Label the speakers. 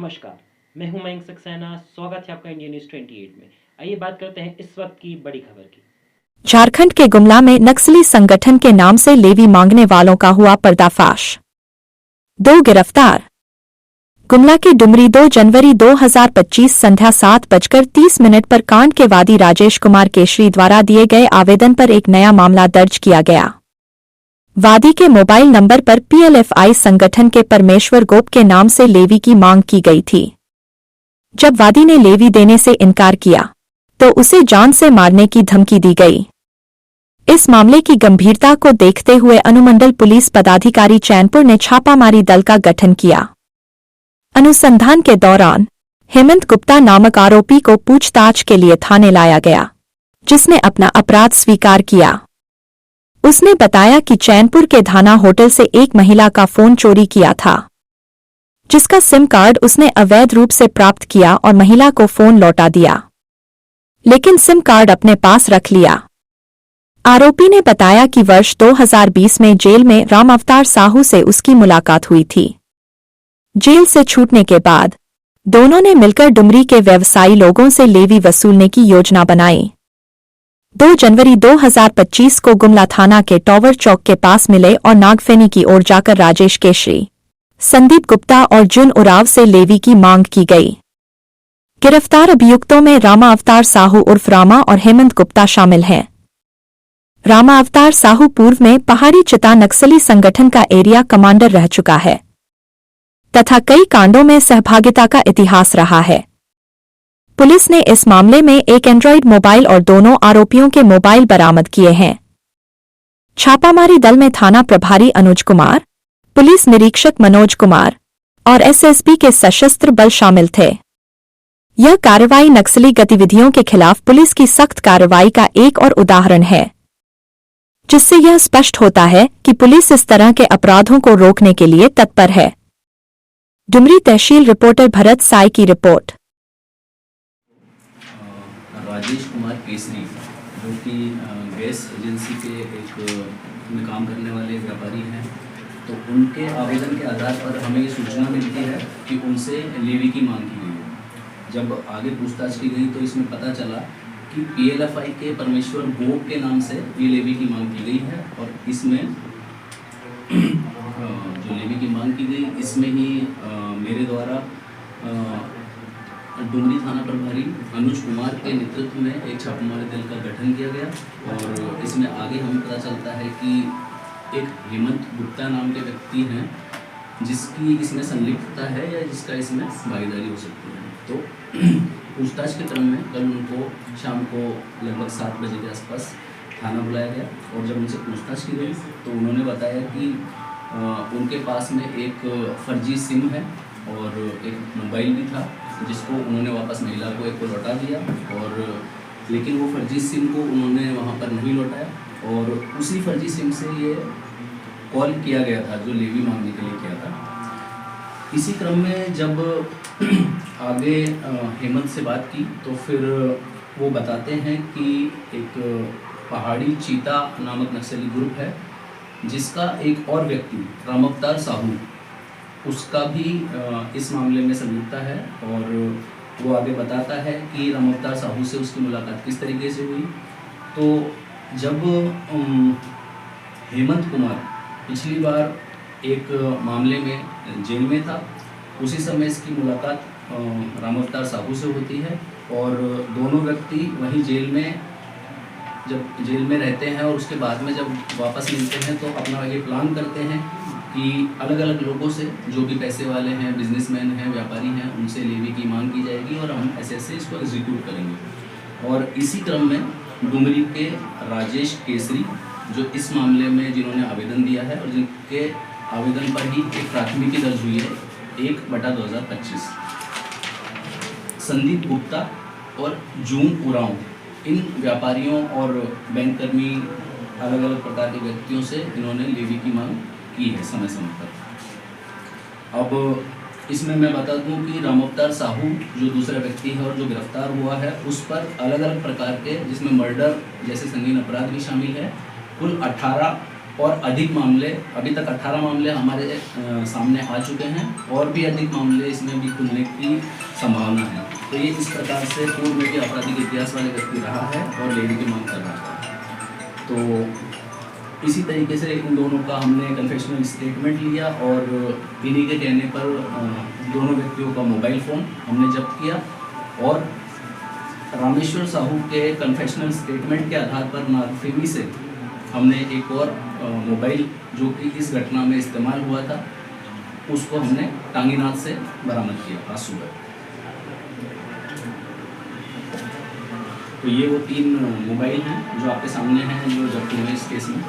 Speaker 1: नमस्कार, मैं हूं मयंक सक्सेना। स्वागत है आपका इंडिया न्यूज़ 28 में। आइए बात करते हैं इस वक्त की बड़ी खबर की।
Speaker 2: झारखंड के गुमला में नक्सली संगठन के नाम से लेवी मांगने वालों का हुआ पर्दाफाश। 2 गिरफ्तार। गुमला के डुमरी 2 जनवरी 2025 संध्या 7:30 पर कांड के वादी राजेश कुमार केशरी द्वारा दिए गए आवेदन पर एक नया मामला दर्ज किया गया। वादी के मोबाइल नंबर पर पीएलएफआई संगठन के परमेश्वर गोप के नाम से लेवी की मांग की गई थी। जब वादी ने लेवी देने से इनकार किया तो उसे जान से मारने की धमकी दी गई। इस मामले की गंभीरता को देखते हुए अनुमंडल पुलिस पदाधिकारी चैनपुर ने छापामारी दल का गठन किया। अनुसंधान के दौरान हेमंत गुप्ता नामक आरोपी को पूछताछ के लिए थाने लाया गया, जिसने अपना अपराध स्वीकार किया। उसने बताया कि चैनपुर के धाना होटल से एक महिला का फोन चोरी किया था, जिसका सिम कार्ड उसने अवैध रूप से प्राप्त किया और महिला को फोन लौटा दिया, लेकिन सिम कार्ड अपने पास रख लिया। आरोपी ने बताया कि वर्ष 2020 में जेल में राम अवतार साहू से उसकी मुलाकात हुई थी। जेल से छूटने के बाद दोनों ने मिलकर डुमरी के व्यवसायी लोगों से लेवी वसूलने की योजना बनाई। 2 जनवरी 2025 को गुमला थाना के टॉवर चौक के पास मिले और नागफेनी की ओर जाकर राजेश केशरी, संदीप गुप्ता और जुन उराव से लेवी की मांग की गई। गिरफ्तार अभियुक्तों में रामा अवतार साहू उर्फ रामा और हेमंत गुप्ता शामिल हैं। रामा अवतार साहू पूर्व में पहाड़ी चिता नक्सली संगठन का एरिया कमांडर रह चुका है तथा कई कांडों में सहभागिता का इतिहास रहा है। पुलिस ने इस मामले में एक एंड्रॉइड मोबाइल और दोनों आरोपियों के मोबाइल बरामद किए हैं। छापामारी दल में थाना प्रभारी अनुज कुमार, पुलिस निरीक्षक मनोज कुमार और एसएसबी के सशस्त्र बल शामिल थे। यह कार्रवाई नक्सली गतिविधियों के खिलाफ पुलिस की सख्त कार्रवाई का एक और उदाहरण है, जिससे यह स्पष्ट होता है कि पुलिस इस तरह के अपराधों को रोकने के लिए तत्पर है। डुमरी तहसील रिपोर्टर भरत साई की रिपोर्ट।
Speaker 3: राजेश कुमार केसरी, जो कि गैस एजेंसी के एक में काम करने वाले व्यापारी हैं, तो उनके आवेदन के आधार पर हमें ये सूचना मिलती है कि उनसे लेवी की मांग की गई है। जब आगे पूछताछ की गई तो इसमें पता चला कि पीएलएफआई के परमेश्वर गोप के नाम से ये लेवी की मांग की गई है और इसमें जो लेवी की मांग की गई इसमें ही मेरे द्वारा डुमरी थाना प्रभारी अनुज कुमार के नेतृत्व में एक छापामारी दल का गठन किया गया और इसमें आगे हमें पता चलता है कि एक हेमंत गुप्ता नाम के व्यक्ति हैं जिसकी इसमें संलिप्तता है या जिसका इसमें भागीदारी हो सकती है। तो पूछताछ के क्रम में कल उनको शाम को लगभग 7 बजे के आसपास थाना बुलाया गया और जब उनसे पूछताछ की गई तो उन्होंने बताया कि उनके पास में एक फर्जी सिम है और एक मोबाइल भी था, जिसको उन्होंने वापस महिला को एक को लौटा दिया और लेकिन वो फर्जी सिम को उन्होंने वहाँ पर नहीं लौटाया और उसी फर्जी सिम से ये कॉल किया गया था जो लेवी मांगने के लिए किया था। इसी क्रम में जब आगे हेमंत से बात की तो फिर वो बताते हैं कि एक पहाड़ी चीता नामक नक्सली ग्रुप है जिसका एक और व्यक्ति राम अवतार साहू, उसका भी इस मामले में संलिप्तता है और वो आगे बताता है कि राम अवतार साहू से उसकी मुलाकात किस तरीके से हुई। तो जब हेमंत कुमार पिछली बार एक मामले में जेल में था, उसी समय इसकी मुलाकात राम अवतार साहू से होती है और दोनों व्यक्ति वहीं जेल में रहते हैं और उसके बाद में जब वापस मिलते हैं तो अपना ये प्लान करते हैं कि अलग अलग लोगों से जो भी पैसे वाले हैं, बिजनेसमैन हैं, व्यापारी हैं, उनसे लेवी की मांग की जाएगी और हम ऐसे इसको एग्जीक्यूट करेंगे। और इसी क्रम में डुमरी के राजेश केसरी जो इस मामले में जिन्होंने आवेदन दिया है और जिनके आवेदन पर ही एक प्राथमिकी दर्ज हुई है 1/2025, संदीप गुप्ता और जून उरांव, इन व्यापारियों और बैंक कर्मी अलग अलग प्रकार के व्यक्तियों से इन्होंने लेवी की मांग की है समय समय पर। अब इसमें मैं बता दूं कि राम अवतार साहू जो दूसरा व्यक्ति है और जो गिरफ्तार हुआ है उस पर अलग अलग प्रकार के, जिसमें मर्डर जैसे संगीन अपराध भी शामिल है, कुल 18 और अधिक मामले, अभी तक 18 मामले हमारे सामने आ चुके हैं और भी अधिक मामले इसमें भी खुलने की संभावना है। तो ये इस प्रकार से पूर्व में भी आपराधिक इतिहास वाले व्यक्ति रहा है और लेवी की मांग कर रहा था। तो इसी तरीके से इन दोनों का हमने कन्फेशनल स्टेटमेंट लिया और इन्हीं के कहने पर दोनों व्यक्तियों का मोबाइल फ़ोन हमने जब्त किया और रामेश्वर साहू के कन्फेशनल स्टेटमेंट के आधार पर नागफेमी से हमने एक और मोबाइल जो कि इस घटना में इस्तेमाल हुआ था उसको हमने टांगीनाथ से बरामद किया आज सुबह। तो ये वो 3 मोबाइल हैं जो आपके सामने हैं जो जब्त हुए इस केस में।